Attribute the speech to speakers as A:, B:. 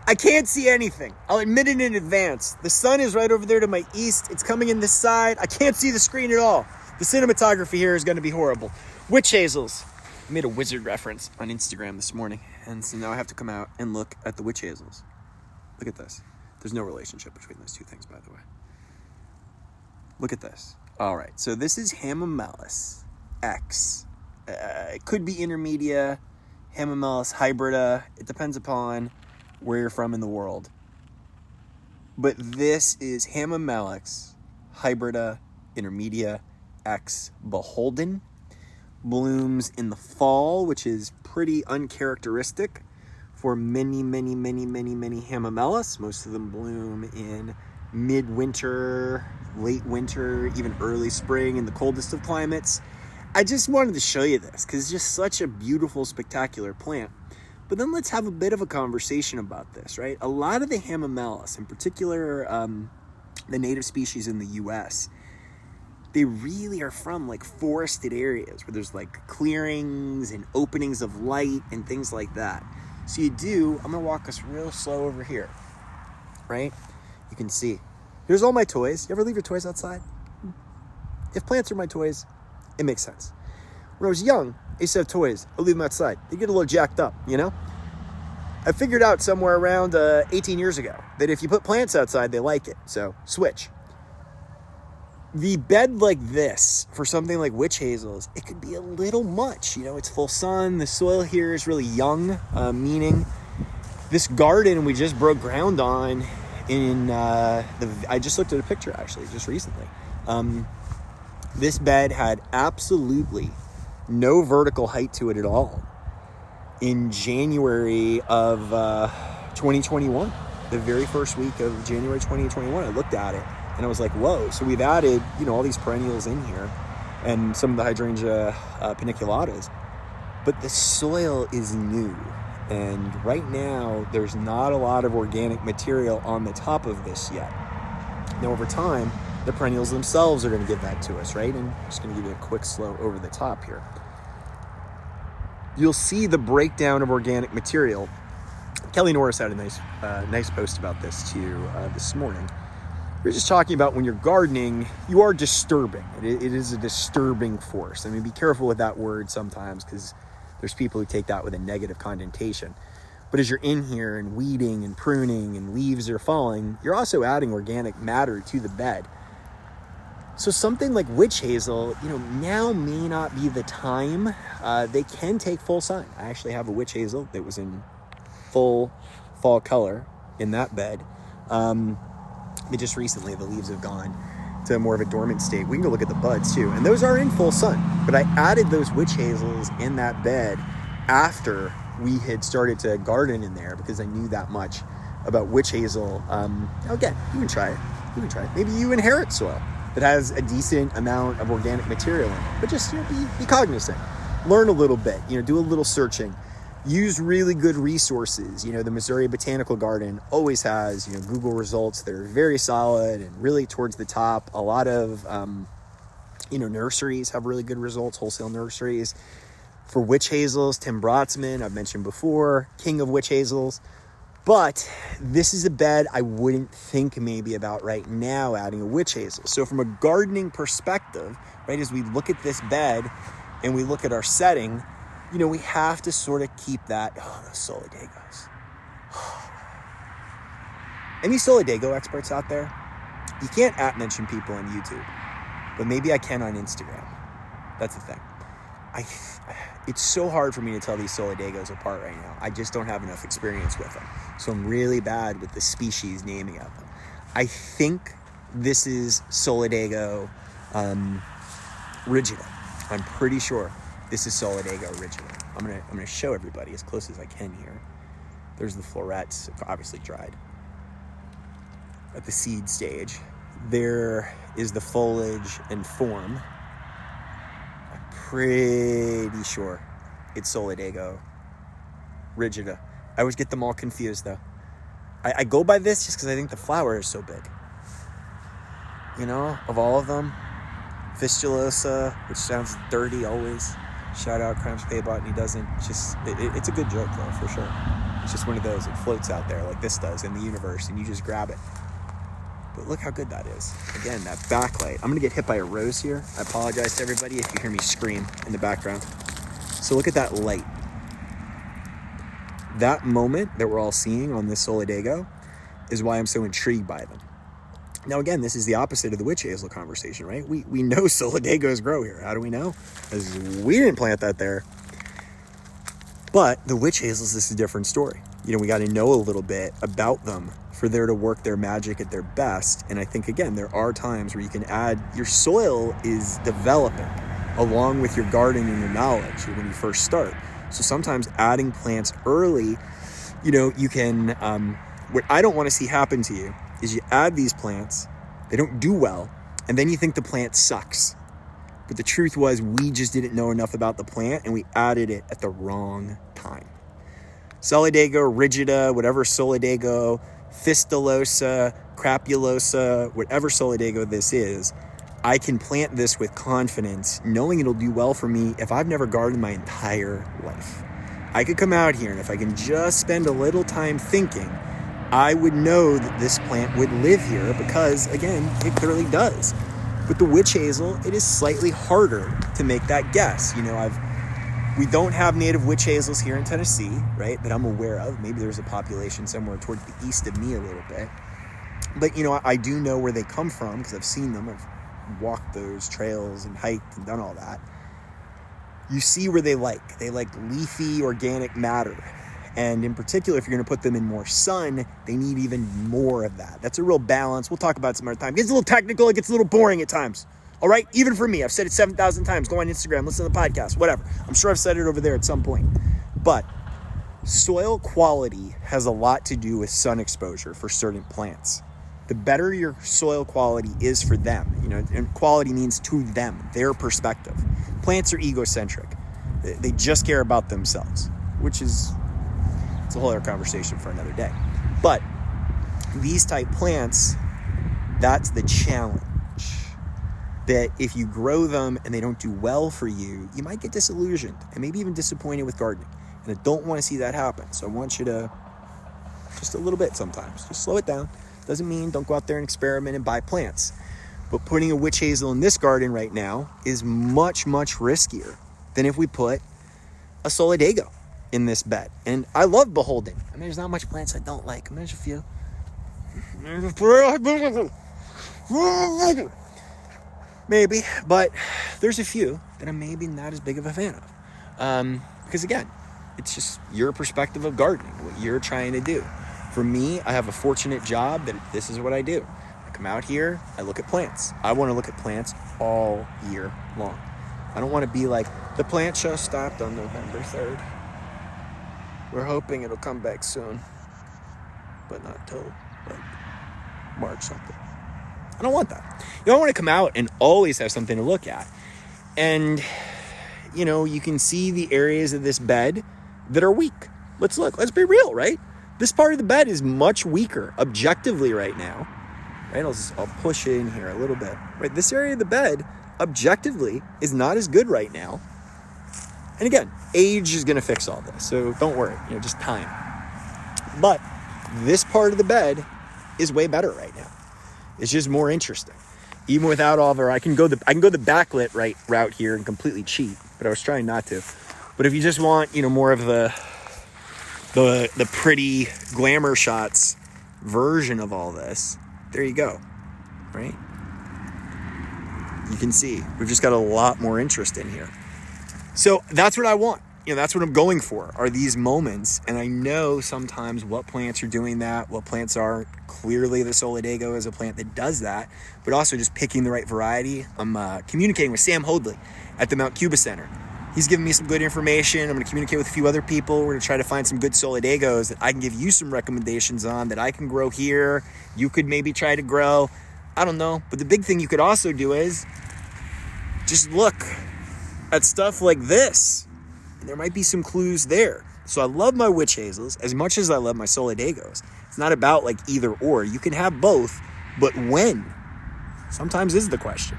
A: I can't see anything. I'll admit it in advance. The sun is right over there to my east. It's coming in this side. I can't see the screen at all. The cinematography here is going to be horrible. Witch hazels. I made a wizard reference on Instagram this morning, and so now I have to come out and look at the witch hazels. Look at this. There's no relationship between those two things, by the way. Look at this. All right, so this is Hamamelis X. It could be intermedia, Hamamelis hybrida. It depends upon where you're from in the world. But this is Hamamelis hybrida intermedia X beholden. Blooms in the fall, which is pretty uncharacteristic for many Hamamelis. Most of them bloom in mid-winter, late winter, even early spring in the coldest of climates. I just wanted to show you this because it's just such a beautiful, spectacular plant. But then let's have a bit of a conversation about this, right? A lot of the Hamamelis, in particular the native species in the US, they really are from like forested areas where there's like clearings and openings of light and things like that. So I'm gonna walk us real slow over here, right? You can see, here's all my toys. You ever leave your toys outside? If plants are my toys, it makes sense. When I was young, I used to have toys. I'd leave them outside. They get a little jacked up, you know? I figured out somewhere around 18 years ago that if you put plants outside, they like it. So switch. The bed like this, for something like witch hazels, it could be a little much. You know, it's full sun. The soil here is really young, meaning this garden we just broke ground on I just looked at a picture actually, just recently. This bed had absolutely no vertical height to it at all. In January of 2021, the very first week of January 2021, I looked at it and I was like, whoa. So we've added, all these perennials in here and some of the hydrangea paniculatas, but the soil is new. And right now, there's not a lot of organic material on the top of this yet. Now, over time, the perennials themselves are going to give that to us, right? And I'm just going to give you a quick slow over the top here. You'll see the breakdown of organic material. Kelly Norris had a nice post about this too this morning. We're just talking about when you're gardening, you are disturbing. It is a disturbing force. I mean, be careful with that word sometimes because there's people who take that with a negative connotation. But as you're in here and weeding and pruning and leaves are falling, you're also adding organic matter to the bed. So something like witch hazel, now may not be the time. They can take full sun. I actually have a witch hazel that was in full fall color in that bed. But just recently, the leaves have gone to more of a dormant state. We can go look at the buds too. And those are in full sun. But I added those witch hazels in that bed after we had started to garden in there because I knew that much about witch hazel. Again, you can try it. Maybe you inherit soil that has a decent amount of organic material in it. But just be cognizant. Learn a little bit. Do a little searching. Use really good resources. The Missouri Botanical Garden always has, Google results that are very solid and really towards the top. A lot of, nurseries have really good results, wholesale nurseries. For witch hazels, Tim Brotzman, I've mentioned before, king of witch hazels. But this is a bed I wouldn't think maybe about right now adding a witch hazel. So from a gardening perspective, right, as we look at this bed and we look at our setting, we have to sort of keep that. Oh, those Solodagos. Any Solidago experts out there? You can't mention people on YouTube, but maybe I can on Instagram. That's the thing. It's so hard for me to tell these Solodagos apart right now. I just don't have enough experience with them. So I'm really bad with the species naming of them. I think this is Solidago rigida. I'm pretty sure this is Solidago rigida. I'm gonna show everybody as close as I can here. There's the florets, obviously dried. At the seed stage, there is the foliage and form. I'm pretty sure it's Solidago rigida. I always get them all confused though. I go by this just because I think the flower is so big. Of all of them, fistulosa, which sounds dirty always. Shout out Cramps Paybot, and he doesn't. It's a good joke though, for sure. It's just one of those that floats out there like this does in the universe, and you just grab it. But look how good that is. Again, that backlight. I'm gonna get hit by a rose here. I apologize to everybody if you hear me scream in the background. So look at that light. That moment that we're all seeing on this Solidago is why I'm so intrigued by them. Now again, this is the opposite of the witch hazel conversation, right? We know Solidagos grow here. How do we know? Because we didn't plant that there. But the witch hazels, this is a different story. You know, we got to know a little bit about them for there to work their magic at their best. And I think, again, there are times where you can add, your soil is developing along with your garden and your knowledge when you first start. So sometimes adding plants early, you know, you can, what I don't want to see happen to you is you add these plants, they don't do well, and then you think the plant sucks. But the truth was we just didn't know enough about the plant and we added it at the wrong time. Solidago, rigida, whatever Solidago, fistulosa, crapulosa, whatever Solidago this is, I can plant this with confidence, knowing it'll do well for me if I've never gardened my entire life. I could come out here and if I can just spend a little time thinking, I would know that this plant would live here because, again, it clearly does. With the witch hazel, it is slightly harder to make that guess. You know, we don't have native witch hazels here in Tennessee, right, that I'm aware of. Maybe there's a population somewhere towards the east of me a little bit. But, you know, I do know where they come from because I've seen them. I've walked those trails and hiked and done all that. You see where they like leafy organic matter. And in particular, if you're going to put them in more sun, they need even more of that. That's a real balance. We'll talk about it some other time. It gets a little technical. It gets a little boring at times. All right? Even for me. I've said it 7,000 times. Go on Instagram. Listen to the podcast. Whatever. I'm sure I've said it over there at some point. But soil quality has a lot to do with sun exposure for certain plants. The better your soil quality is for them, you know, and quality means to them, their perspective. Plants are egocentric. They just care about themselves, which is... it's a whole other conversation for another day. But these type plants, that's the challenge. That if you grow them and they don't do well for you, you might get disillusioned and maybe even disappointed with gardening. And I don't want to see that happen. So I want you to just a little bit sometimes. Just slow it down. Doesn't mean don't go out there and experiment and buy plants. But putting a witch hazel in this garden right now is much, much riskier than if we put a Solidago in this bed. And I love beholding. I mean, there's not much plants I don't like. I mean, there's a few. Maybe, but there's a few that I'm maybe not as big of a fan of. Because again, it's just your perspective of gardening, what you're trying to do. For me, I have a fortunate job that this is what I do. I come out here, I look at plants. I want to look at plants all year long. I don't want to be like, the plant show stopped on November 3rd. We're hoping it'll come back soon, but not till like March something. I don't want that. You know, I want to come out and always have something to look at. And, you know, you can see the areas of this bed that are weak. Let's look. Let's be real, right? This part of the bed is much weaker objectively right now. Right? I'll push it in here a little bit. Right? This area of the bed objectively is not as good right now. And again, age is going to fix all this. So don't worry, you know, just time. But this part of the bed is way better right now. It's just more interesting. Even without all of our, I can go the backlit route here and completely cheat, but I was trying not to. But if you just want, you know, more of the pretty glamour shots version of all this, there you go. Right? You can see we've just got a lot more interest in here. So that's what I want. You know, that's what I'm going for, are these moments. And I know sometimes what plants are doing that, what plants aren't. Clearly the Solidago is a plant that does that, but also just picking the right variety. I'm communicating with Sam Hoadley at the Mount Cuba Center. He's giving me some good information. I'm going to communicate with a few other people. We're going to try to find some good Solidagos that I can give you some recommendations on that I can grow here. You could maybe try to grow. I don't know. But the big thing you could also do is just look at stuff like this. And there might be some clues there. So I love my witch hazels as much as I love my Solidagos. It's not about like either or. You can have both, but when? Sometimes is the question.